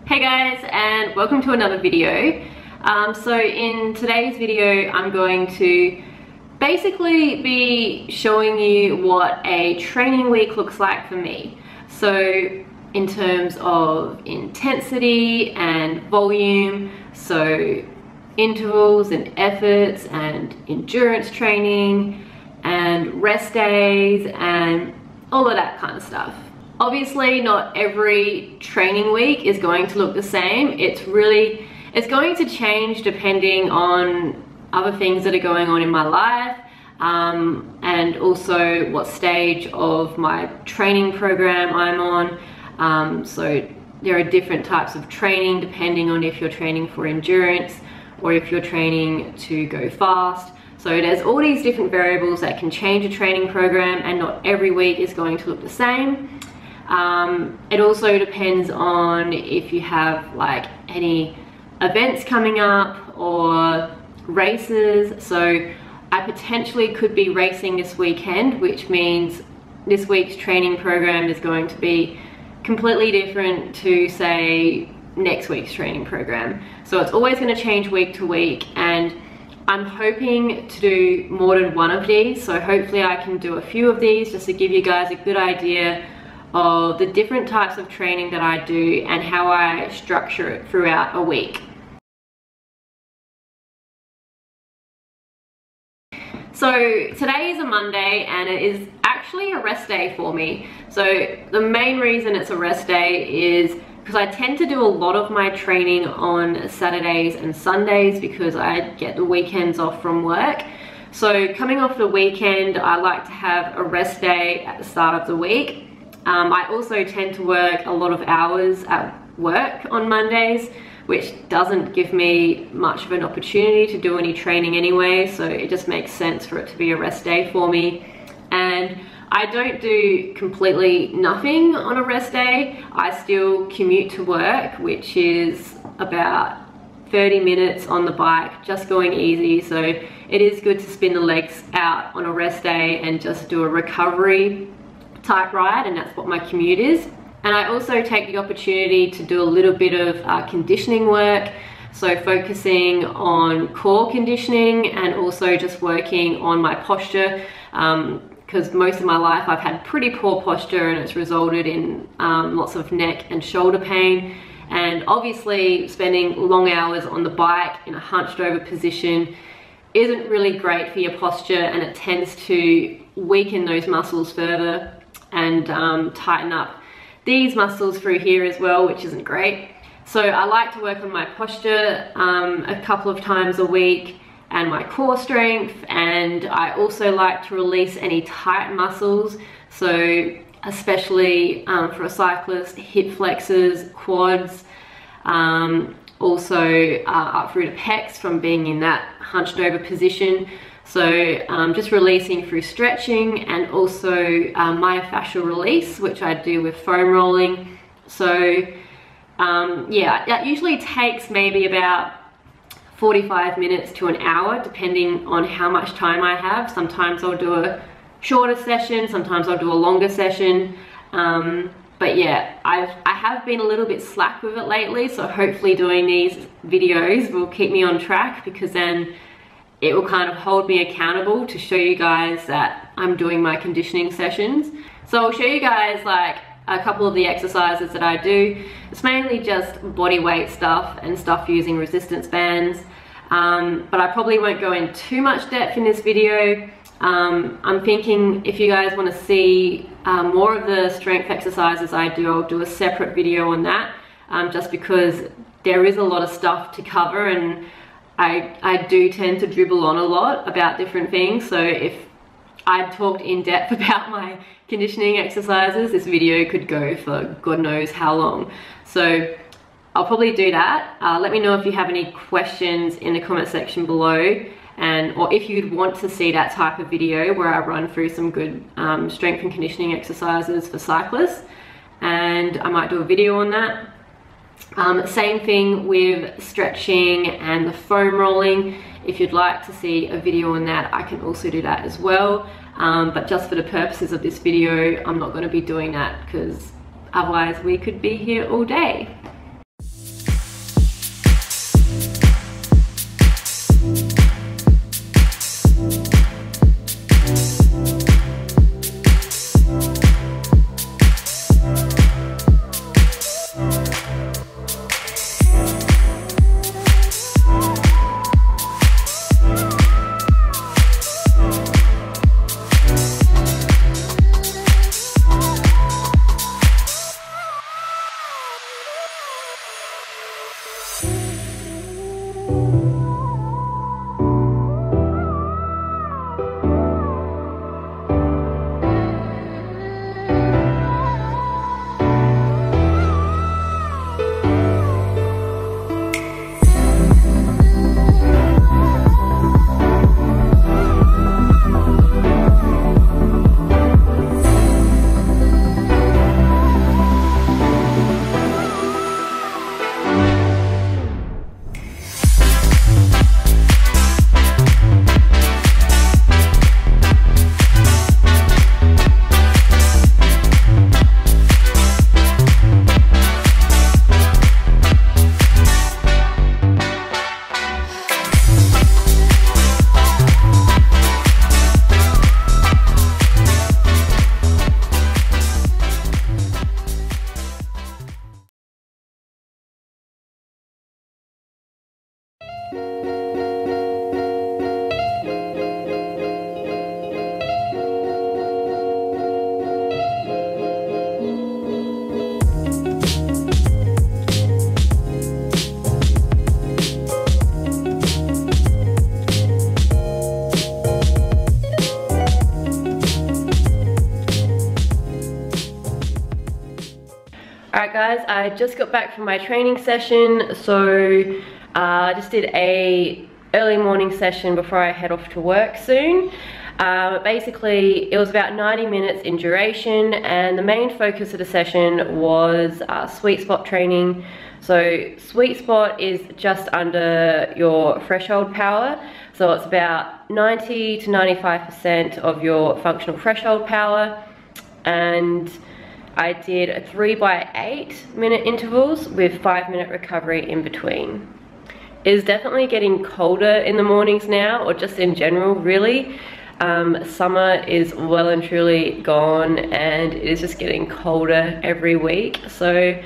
Hey guys, and welcome to another video. So in today's video I'm going to basically be showing you what a training week looks like for me. So in terms of intensity and volume, so intervals and efforts and endurance training and rest days and all of that kind of stuff. Obviously, not every training week is going to look the same. It's going to change depending on other things that are going on in my life, and also what stage of my training program I'm on. So there are different types of training depending on if you're training for endurance or if you're training to go fast. So there's all these different variables that can change a training program, and not every week is going to look the same. It also depends on if you have like any events coming up or races. So I potentially could be racing this weekend, which means this week's training program is going to be completely different to, say, next week's training program. So it's always going to change week to week, and I'm hoping to do more than one of these. So hopefully I can do a few of these just to give you guys a good idea of the different types of training that I do and how I structure it throughout a week. So today is a Monday and it is actually a rest day for me. So the main reason it's a rest day is because I tend to do a lot of my training on Saturdays and Sundays because I get the weekends off from work. So coming off the weekend, I like to have a rest day at the start of the week. I also tend to work a lot of hours at work on Mondays, which doesn't give me much of an opportunity to do any training anyway, so it just makes sense for it to be a rest day for me. And I don't do completely nothing on a rest day. I still commute to work, which is about 30 minutes on the bike, just going easy. So it is good to spin the legs out on a rest day and just do a recovery type ride, and that's what my commute is. And I also take the opportunity to do a little bit of conditioning work, so focusing on core conditioning and also just working on my posture, because most of my life I've had pretty poor posture and it's resulted in lots of neck and shoulder pain. And obviously spending long hours on the bike in a hunched over position isn't really great for your posture, and it tends to weaken those muscles further and tighten up these muscles through here as well, which isn't great. So I like to work on my posture a couple of times a week and my core strength, and I also like to release any tight muscles, so especially for a cyclist, hip flexors, quads, also up through the pecs from being in that hunched over position. So just releasing through stretching, and also myofascial release, which I do with foam rolling. So yeah, that usually takes maybe about 45 minutes to an hour, depending on how much time I have. Sometimes I'll do a shorter session, sometimes I'll do a longer session. But yeah, I have been a little bit slack with it lately, so hopefully doing these videos will keep me on track, because then it will kind of hold me accountable to show you guys that I'm doing my conditioning sessions. So I'll show you guys like a couple of the exercises that I do. It's mainly just body weight stuff and stuff using resistance bands. But I probably won't go in too much depth in this video. I'm thinking if you guys want to see more of the strength exercises I do, I'll do a separate video on that, just because there is a lot of stuff to cover, and I do tend to dribble on a lot about different things. So if I talked in depth about my conditioning exercises, this video could go for God knows how long. So I'll probably do that. Let me know if you have any questions in the comment section below, or if you'd want to see that type of video where I run through some good strength and conditioning exercises for cyclists, and I might do a video on that. Same thing with stretching and the foam rolling. If you'd like to see a video on that, I can also do that as well. But just for the purposes of this video, I'm not going to be doing that, because otherwise we could be here all day. I just got back from my training session, so I just did a early morning session before I head off to work soon. Basically, it was about 90 minutes in duration, and the main focus of the session was sweet spot training. So sweet spot is just under your threshold power. So it's about 90 to 95% of your functional threshold power. And I did 3 by 8 minute intervals with 5-minute recovery in between. It is definitely getting colder in the mornings now, or just in general, really. Summer is well and truly gone, and it is just getting colder every week. So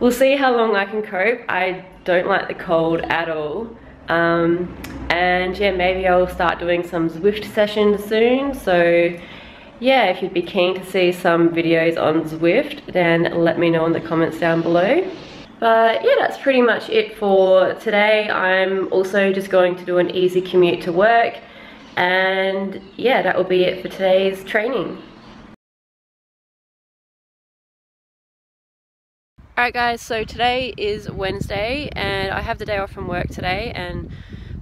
we'll see how long I can cope. I don't like the cold at all. And yeah, maybe I'll start doing some Zwift sessions soon. So yeah, if you'd be keen to see some videos on Zwift, then let me know in the comments down below. But yeah, that's pretty much it for today. I'm also just going to do an easy commute to work. And yeah, that will be it for today's training. Alright guys, so today is Wednesday and I have the day off from work today, and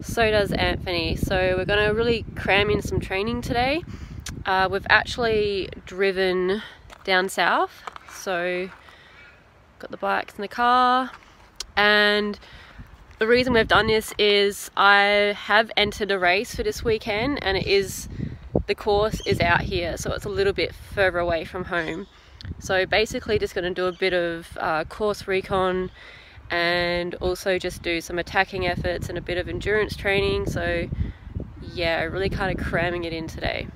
so does Anthony. So we're going to really cram in some training today. We've actually driven down south, so got the bikes in the car, and the reason we've done this is I have entered a race for this weekend, and the course is out here, so it's a little bit further away from home. So basically just going to do a bit of course recon, and also just do some attacking efforts and a bit of endurance training. So yeah, really kind of cramming it in today.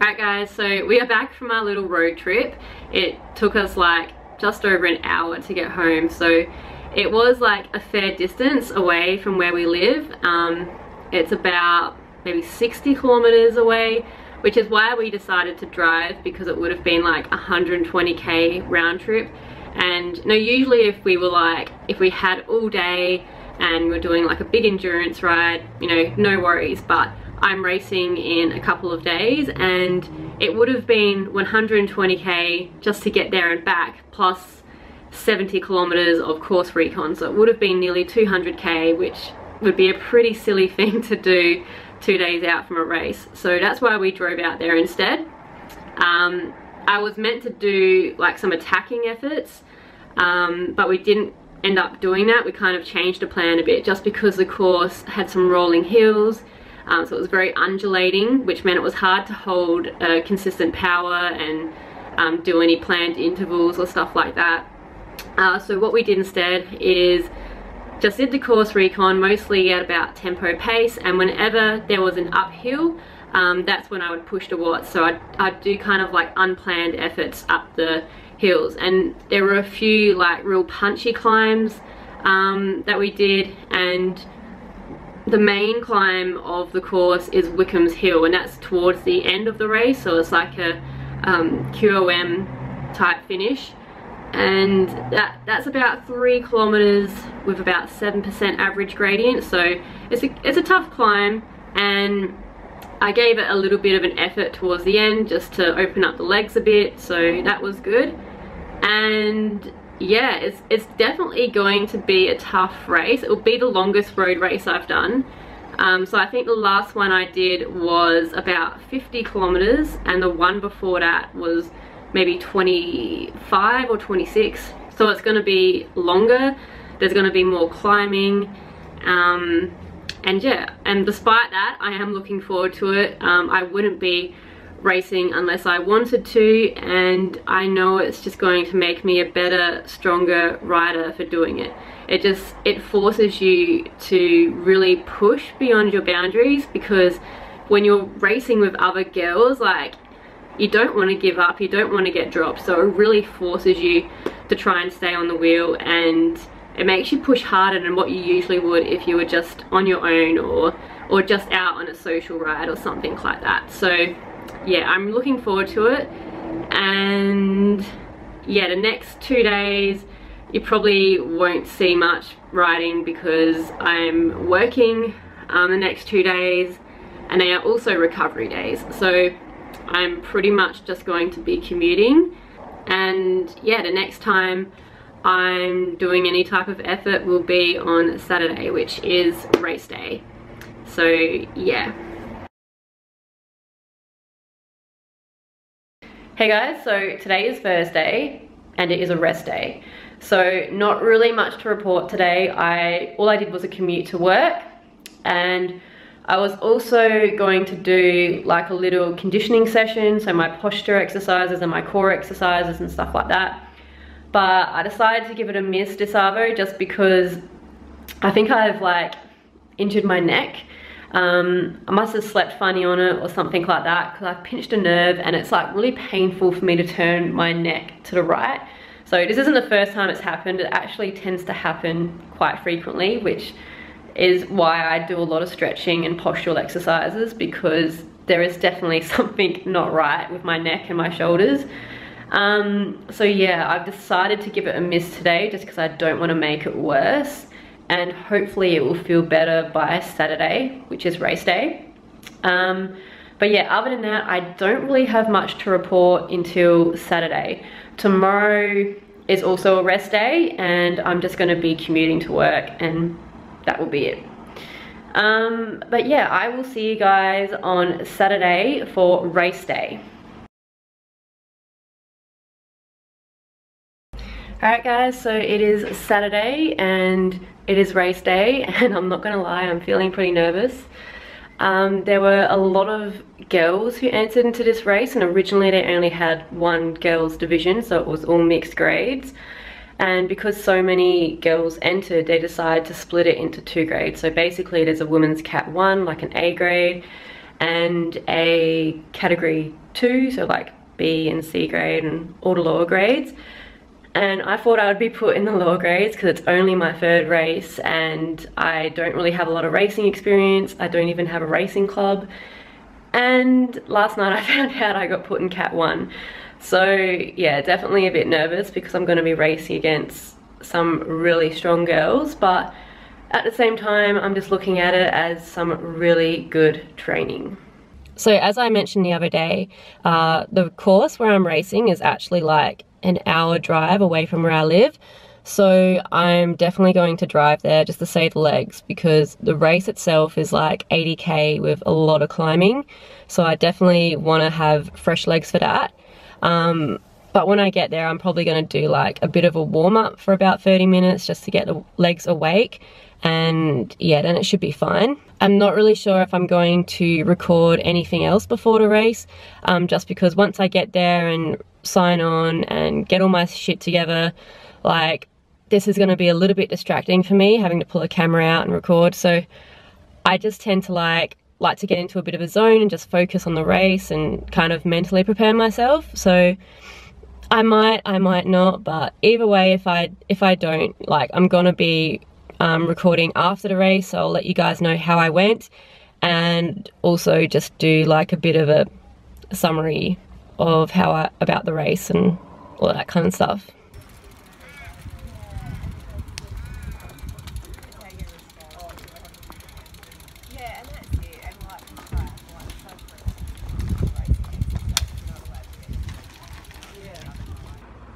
Alright guys, so we are back from our little road trip. It took us like just over an hour to get home, so it was like a fair distance away from where we live. It's about maybe 60 kilometers away, which is why we decided to drive, because it would have been like 120k round trip. And you know, usually if we had all day and we're doing like a big endurance ride, you know, no worries. But I'm racing in a couple of days, and it would have been 120k just to get there and back, plus 70 kilometers of course recon. So it would have been nearly 200k, which would be a pretty silly thing to do 2 days out from a race. So that's why we drove out there instead. I was meant to do like some attacking efforts, but we didn't end up doing that. We kind of changed the plan a bit, just because the course had some rolling hills. So it was very undulating, which meant it was hard to hold a consistent power and do any planned intervals or stuff like that. So what we did instead is just did the course recon, mostly at about tempo pace, and whenever there was an uphill, that's when I would push the watts. So I'd do kind of like unplanned efforts up the hills, and there were a few like real punchy climbs that we did, and the main climb of the course is Wickham's Hill, and that's towards the end of the race, so it's like a QOM type finish, and that's about 3 kilometers with about 7% average gradient. So it's a tough climb, and I gave it a little bit of an effort towards the end just to open up the legs a bit, so that was good. And yeah, it's definitely going to be a tough race. It will be the longest road race I've done. So I think the last one I did was about 50 kilometers, and the one before that was maybe 25 or 26. So it's going to be longer. There's going to be more climbing. And yeah, and despite that, I am looking forward to it. I wouldn't be racing unless I wanted to, and I know it's just going to make me a better, stronger rider for doing it. It forces you to really push beyond your boundaries, because when you're racing with other girls, like, you don't want to give up, you don't want to get dropped, so it really forces you to try and stay on the wheel, and it makes you push harder than what you usually would if you were just on your own or just out on a social ride or something like that. So yeah, I'm looking forward to it. And yeah, the next 2 days you probably won't see much riding because I'm working the next 2 days, and they are also recovery days, so I'm pretty much just going to be commuting. And yeah, the next time I'm doing any type of effort will be on Saturday, which is race day. So yeah. Hey guys, so today is Thursday and it is a rest day. So not really much to report today. All I did was a commute to work, and I was also going to do like a little conditioning session, so my posture exercises and my core exercises and stuff like that. But I decided to give it a miss this Arvo, just because I think I've like injured my neck. I must have slept funny on it or something like that, because I've pinched a nerve and it's like really painful for me to turn my neck to the right. So this isn't the first time it's happened. It actually tends to happen quite frequently, which is why I do a lot of stretching and postural exercises, because there is definitely something not right with my neck and my shoulders. So yeah, I've decided to give it a miss today just because I don't want to make it worse, and hopefully it will feel better by Saturday, which is race day. But yeah, other than that, I don't really have much to report until Saturday. Tomorrow is also a rest day, and I'm just going to be commuting to work, and that will be it. But yeah, I will see you guys on Saturday for race day. Alright guys, so it is Saturday and it is race day, and I'm not gonna lie, I'm feeling pretty nervous. There were a lot of girls who entered into this race, and originally they only had one girls division, so it was all mixed grades. And because so many girls entered, they decided to split it into 2 grades. So basically there's a women's Cat 1, like an A grade, and a category 2, so like B and C grade and all the lower grades. And I thought I would be put in the lower grades because it's only my 3rd race and I don't really have a lot of racing experience. I don't even have a racing club. And last night I found out I got put in Cat 1. So yeah, definitely a bit nervous because I'm going to be racing against some really strong girls, but at the same time I'm just looking at it as some really good training. So as I mentioned the other day, the course where I'm racing is actually like an hour drive away from where I live, so I'm definitely going to drive there just to save the legs, because the race itself is like 80k with a lot of climbing, so I definitely want to have fresh legs for that. But when I get there, I'm probably going to do like a bit of a warm-up for about 30 minutes just to get the legs awake, and yeah, then it should be fine. I'm not really sure if I'm going to record anything else before the race, just because once I get there and sign on and get all my shit together, like, this is going to be a little bit distracting for me, having to pull a camera out and record. So I just tend to like to get into a bit of a zone and just focus on the race and kind of mentally prepare myself. So I might not, but either way, if I don't, like, I'm gonna be recording after the race, so I'll let you guys know how I went, and also just do like a bit of a summary of about the race and all that kind of stuff.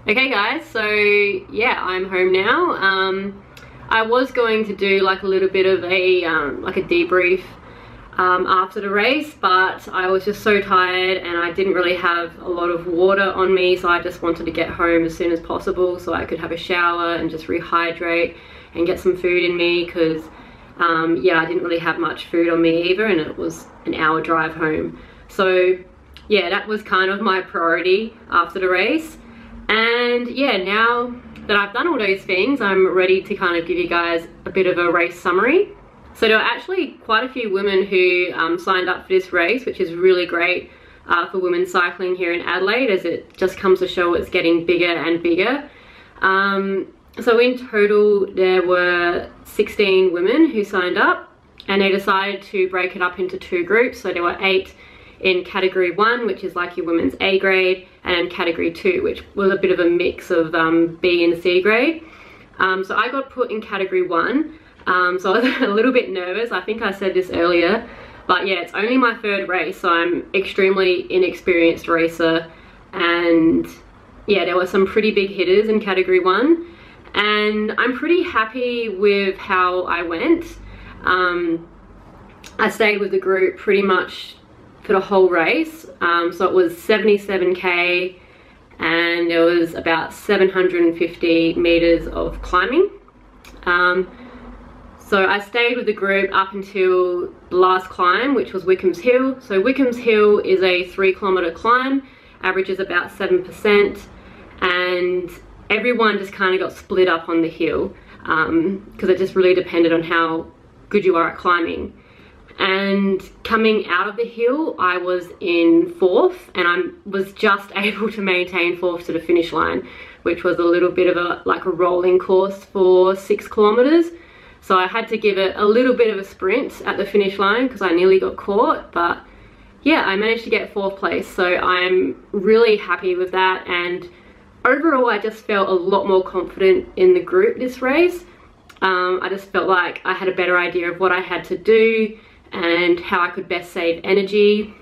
Okay guys, so yeah, I'm home now. I was going to do like a little bit of a like a debrief after the race, but I was just so tired and I didn't really have a lot of water on me, so I just wanted to get home as soon as possible so I could have a shower and just rehydrate and get some food in me, because yeah, I didn't really have much food on me either, and it was an hour drive home. So yeah, that was kind of my priority after the race. And yeah, now that I've done all those things, I'm ready to kind of give you guys a bit of a race summary. So there were actually quite a few women who signed up for this race, which is really great for women cycling here in Adelaide, as it just comes to show it's getting bigger and bigger. So in total there were 16 women who signed up, and they decided to break it up into 2 groups. So there were 8 in category 1, which is like your women's A grade, and category 2, which was a bit of a mix of B and C grade. So I got put in category 1, so I was a little bit nervous. I think I said this earlier, but yeah, it's only my 3rd race, so I'm extremely inexperienced racer, and yeah, there were some pretty big hitters in category 1, and I'm pretty happy with how I went. I stayed with the group pretty much for the whole race, so it was 77k, and there was about 750 meters of climbing. So I stayed with the group up until the last climb, which was Wickham's Hill. So Wickham's Hill is a 3-kilometer climb, averages about 7%, and everyone just kind of got split up on the hill, because it just really depended on how good you are at climbing. And coming out of the hill, I was in 4th, and I was just able to maintain 4th to the finish line, which was a little bit of a like a rolling course for 6 kilometers. So I had to give it a little bit of a sprint at the finish line because I nearly got caught, but yeah, I managed to get 4th place. So I'm really happy with that, and overall I just felt a lot more confident in the group this race. I just felt like I had a better idea of what I had to do and how I could best save energy.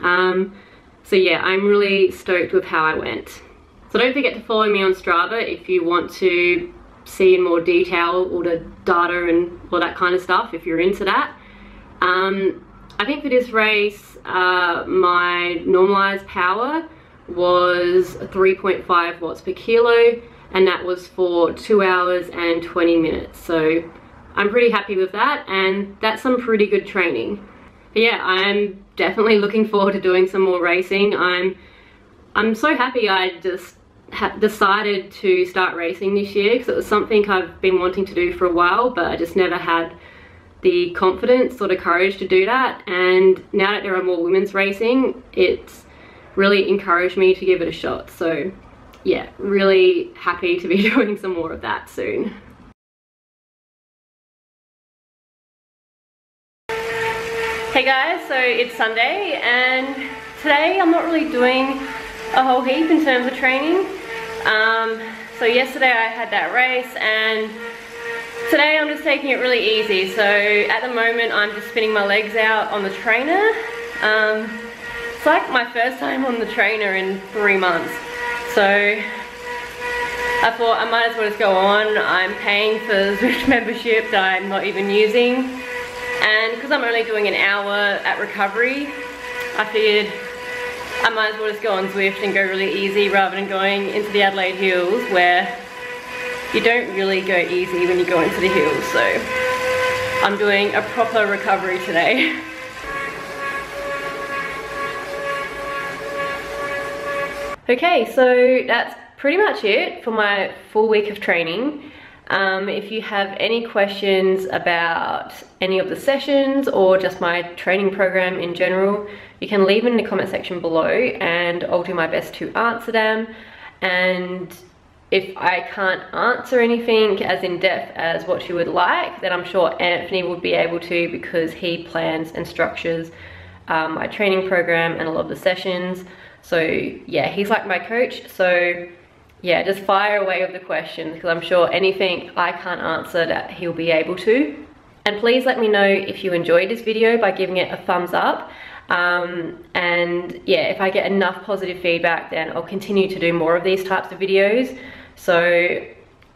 So yeah, I'm really stoked with how I went. So don't forget to follow me on Strava if you want to see in more detail all the data and all that kind of stuff, if you're into that. I think for this race, my normalized power was 3.5 watts per kilo, and that was for 2 hours and 20 minutes. So I'm pretty happy with that, and that's some pretty good training. But yeah, I'm definitely looking forward to doing some more racing. I'm so happy I just decided to start racing this year, because it was something I've been wanting to do for a while, but I just never had the confidence or the courage to do that. And now that there are more women's racing, it's really encouraged me to give it a shot. So yeah, really happy to be doing some more of that soon. Hey guys, so it's Sunday, and today I'm not really doing a whole heap in terms of training. So yesterday I had that race, and today I'm just taking it really easy. So at the moment I'm just spinning my legs out on the trainer. It's like my first time on the trainer in 3 months. So I thought I might as well just go on. I'm paying for the Zwift membership that I'm not even using. And because I'm only doing an hour at recovery, I figured I might as well just go on Zwift and go really easy rather than going into the Adelaide Hills, where you don't really go easy when you go into the hills. So I'm doing a proper recovery today. Okay, so that's pretty much it for my full week of training. If you have any questions about any of the sessions or just my training program in general, you can leave in the comment section below and I'll do my best to answer them. And if I can't answer anything as in depth as what you would like, then I'm sure Anthony would be able to, because he plans and structures my training program and a lot of the sessions. So yeah, he's like my coach. So yeah, just fire away with the questions, because I'm sure anything I can't answer that he'll be able to. And please let me know if you enjoyed this video by giving it a thumbs up. And yeah, if I get enough positive feedback, then I'll continue to do more of these types of videos. So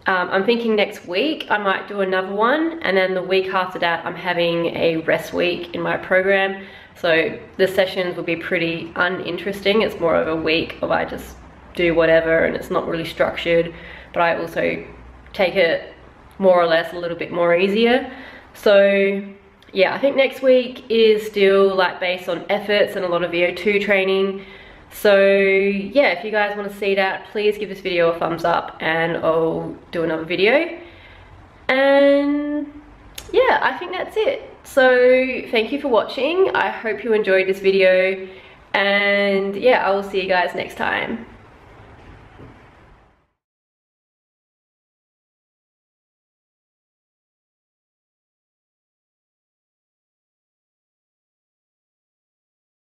I'm thinking next week I might do another one, and then the week after that I'm having a rest week in my program. So the sessions will be pretty uninteresting. It's more of a week of I just do whatever, and it's not really structured, but I also take it more or less a little bit more easier. So yeah, I think next week is still like based on efforts and a lot of VO2 training. So yeah, if you guys want to see that, please give this video a thumbs up and I'll do another video. And yeah, I think that's it. So thank you for watching. I hope you enjoyed this video, and yeah, I will see you guys next time.